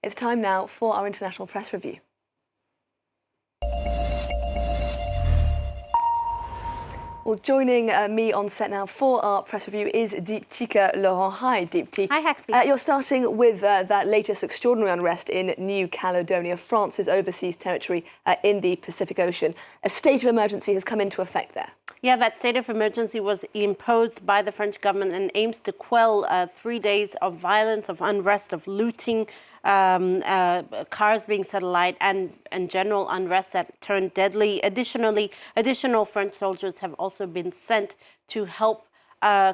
It's time now for our international press review. Well, joining me on set now for our press review is Deeptika Laurent. Hi, Deepti. Hi, Haxi. You're starting with that latest extraordinary unrest in New Caledonia, France's overseas territory in the Pacific Ocean. A state of emergency has come into effect there. Yeah, that state of emergency was imposed by the French government and aims to quell 3 days of violence, of unrest, of looting, cars being set alight, and general unrest that turned deadly. Additionally, additional French soldiers have also been sent to help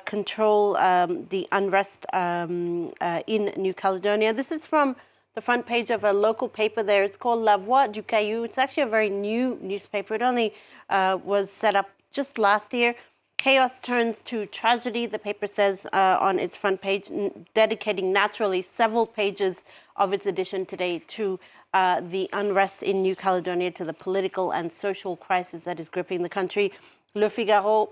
control the unrest in New Caledonia. This is from the front page of a local paper there. It's called La Voix du Caillou. It's actually a very new newspaper. It only was set up just last year. Chaos turns to tragedy, the paper says on its front page, dedicating naturally several pages of its edition today to the unrest in New Caledonia, to the political and social crisis that is gripping the country. Le Figaro,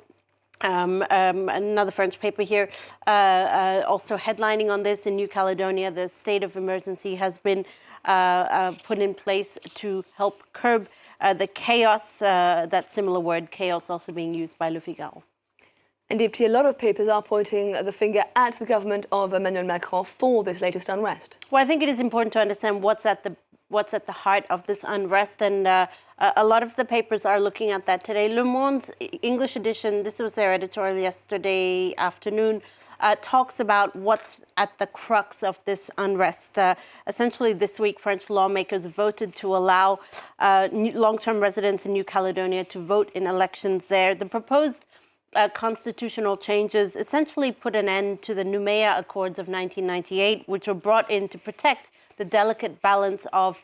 another French paper here, also headlining on this. In New Caledonia, the state of emergency has been put in place to help curb the chaos, that similar word, chaos, also being used by Le Figaro. And Deepti, a lot of papers are pointing the finger at the government of Emmanuel Macron for this latest unrest. Well, I think it is important to understand what's at the heart of this unrest, and a lot of the papers are looking at that today. Le Monde's English edition, this was their editorial yesterday afternoon, talks about what's at the crux of this unrest. Essentially, this week, French lawmakers voted to allow long-term residents in New Caledonia to vote in elections there. The proposed constitutional changes essentially put an end to the Nouméa Accords of 1998, which were brought in to protect the delicate balance of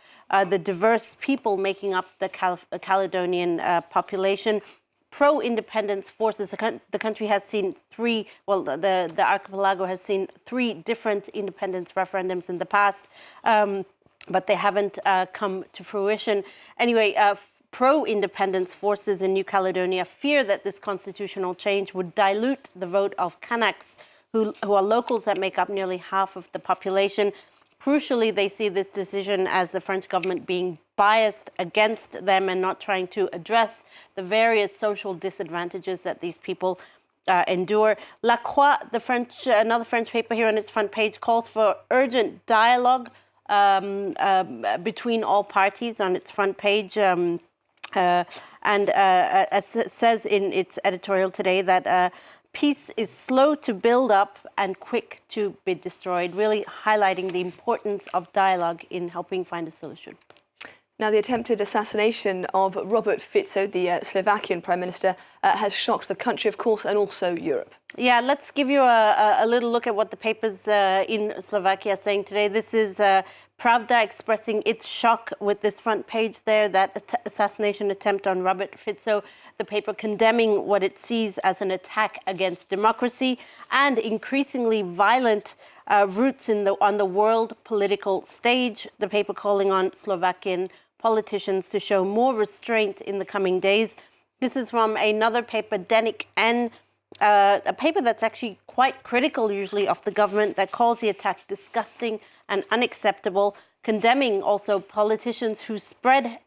the diverse people making up the Caledonian population. Pro-independence forces, the country has seen the archipelago has seen 3 different independence referendums in the past, but they haven't come to fruition. Anyway, pro-independence forces in New Caledonia fear that this constitutional change would dilute the vote of Kanaks, who are locals that make up nearly half of the population. Crucially, they see this decision as the French government being biased against them and not trying to address the various social disadvantages that these people endure. La Croix, another French paper here on its front page, calls for urgent dialogue between all parties on its front page. Says in its editorial today that peace is slow to build up and quick to be destroyed, really highlighting the importance of dialogue in helping find a solution. Now, the attempted assassination of Robert Fico, the Slovakian Prime Minister, has shocked the country, of course, and also Europe. Yeah, let's give you a little look at what the papers in Slovakia are saying today. This is Pravda expressing its shock with this front page there, that assassination attempt on Robert Fico. The paper condemning what it sees as an attack against democracy and increasingly violent roots on the world political stage. The paper calling on Slovakian politicians to show more restraint in the coming days. This is from another paper, Denik N, a paper that's actually quite critical usually of the government, that calls the attack disgusting and unacceptable, condemning also politicians who spread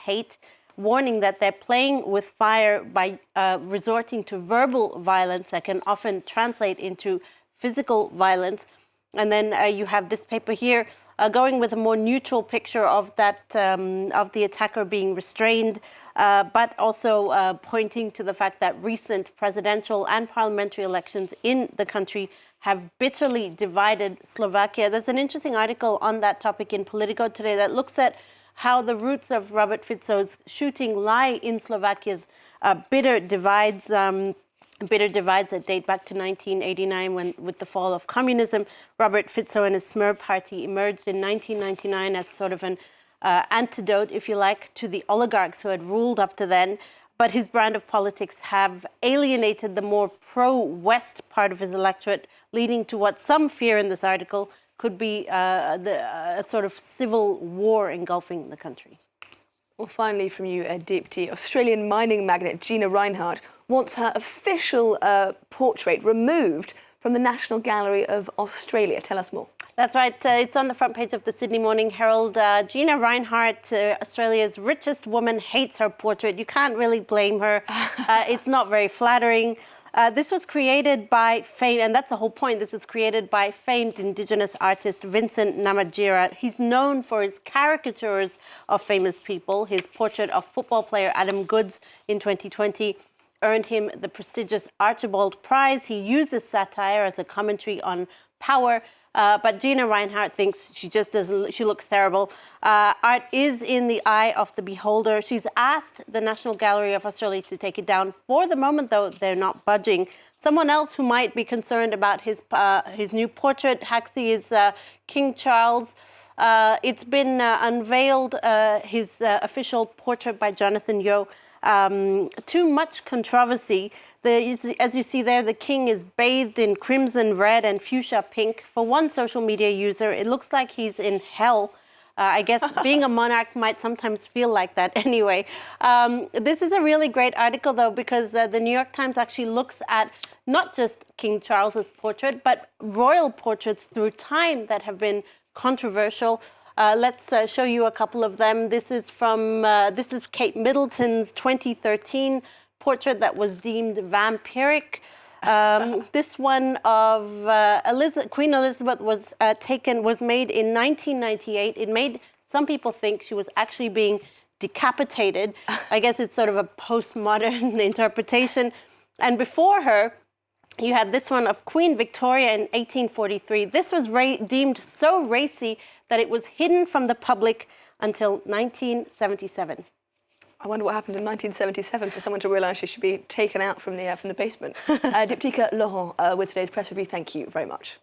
hate, warning that they're playing with fire by resorting to verbal violence that can often translate into physical violence. And then you have this paper here going with a more neutral picture of that of the attacker being restrained, but also pointing to the fact that recent presidential and parliamentary elections in the country have bitterly divided Slovakia. There's an interesting article on that topic in Politico today that looks at how the roots of Robert Fico's shooting lie in Slovakia's bitter divides that date back to 1989, when, with the fall of communism, Robert Fico and his Smer party emerged in 1999 as sort of an antidote, if you like, to the oligarchs who had ruled up to then. But his brand of politics have alienated the more pro-West part of his electorate, leading to what some fear in this article could be a sort of civil war engulfing the country. Well, finally from you, Deepti, Australian mining magnate Gina Rinehart wants her official portrait removed from the National Gallery of Australia. Tell us more. That's right. It's on the front page of the Sydney Morning Herald. Gina Reinhardt, Australia's richest woman, hates her portrait. You can't really blame her. It's not very flattering. This was created by and that's the whole point. This is created by famed Indigenous artist Vincent Namatjira. He's known for his caricatures of famous people. His portrait of football player Adam Goodes in 2020 earned him the prestigious Archibald Prize. He uses satire as a commentary on power. But Gina Reinhardt thinks she just doesn't, she looks terrible. Art is in the eye of the beholder. She's asked the National Gallery of Australia to take it down. For the moment, though, they're not budging. Someone else who might be concerned about his new portrait, Haxi, is King Charles. It's been unveiled, his official portrait by Jonathan Yeo. Too much controversy. As you see there, the king is bathed in crimson, red, and fuchsia pink. For one social media user, it looks like he's in hell. I guess being a monarch might sometimes feel like that anyway. This is a really great article, though, because the New York Times actually looks at not just King Charles's portrait, but royal portraits through time that have been controversial. Let's show you a couple of them. This is Kate Middleton's 2013 portrait that was deemed vampiric. This one of Queen Elizabeth was made in 1998. It made some people think she was actually being decapitated. I guess it's sort of a postmodern interpretation. And before her, you had this one of Queen Victoria in 1843. This was deemed so racy that it was hidden from the public until 1977. I wonder what happened in 1977 for someone to realise she should be taken out from the basement. Diptyka Laurent with today's press review. Thank you very much.